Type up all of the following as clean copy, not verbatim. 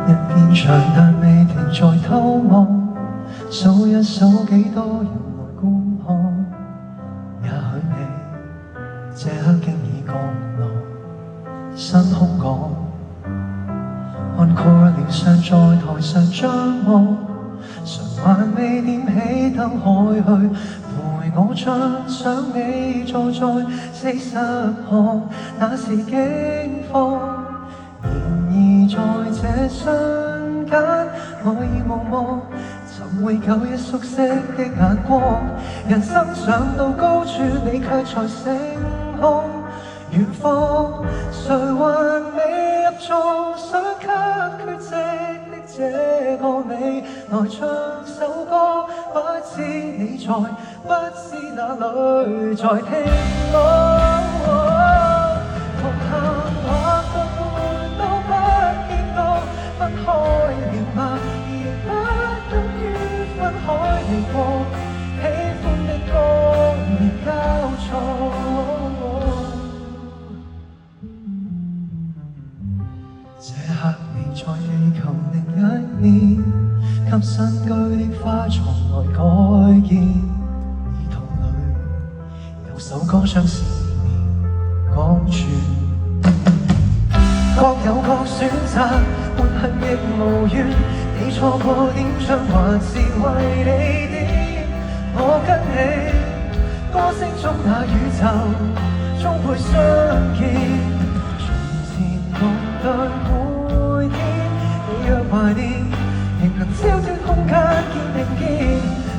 一片牆，但未停在偷望，數一數幾多人來觀看。也許你這刻經已降落新空港，看過了尚在台上張望，常還未點起燈開去，陪我暢想你坐在40行，那是驚慌。然而在這瞬間，我已無望尋回舊日熟悉的眼光。人生上到高處，你卻在星空遠方。誰還未入座，想給缺席的這個你來唱首歌。不知你在，不知哪裏在聽我。同行或獨伴都不見到，分開了嗎？而不等於分開離過。喜歡的歌未交錯。這刻你在地球另一面，給新居的花叢來改建。耳筒裏有首歌將思念講住，各有各選擇，沒恨亦無怨。你錯過點唱還是為你點？我跟你歌聲中那宇宙終會相見。從前共對每天，你若懷念，仍能超脫空間見並肩。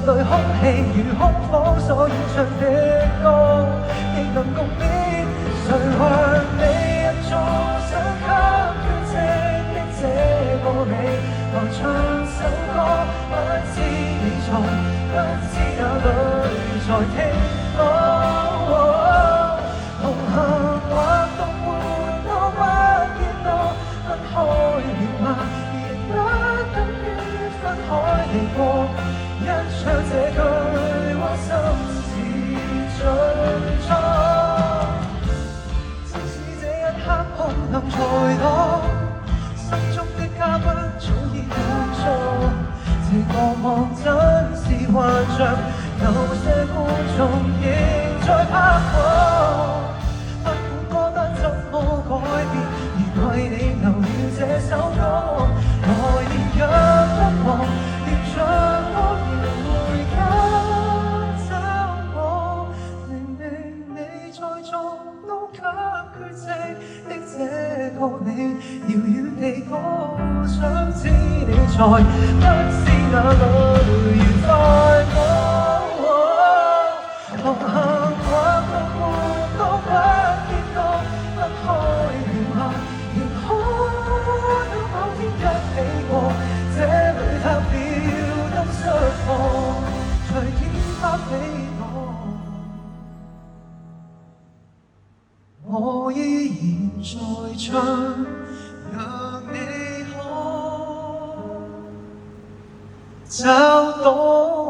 對空氣如空房，所演唱的歌亦能共勉。誰還未入座，想給缺席的這個你來唱首歌。不知你在，不知哪裏在聽我。同行或獨伴都不見到，分開了嗎？亦不等於分開離過。一唱這句，我心是最初。即使這一刻空能才躲，心中的嘉賓早已滿座。這個夢真是幻象，有些觀眾仍在拍我。不管歌單怎麼改變，願為你留了這首歌。來年若不忘，別像當年回家找我。明明你在座，都給缺席的這個你，遙遠地歌想知你在，不知哪裏愉快我。同行或獨伴都不見到，分開了嗎？仍可到某天一起過，這裏塌了都失望，隨天發俾我依然在唱，讓你可找到。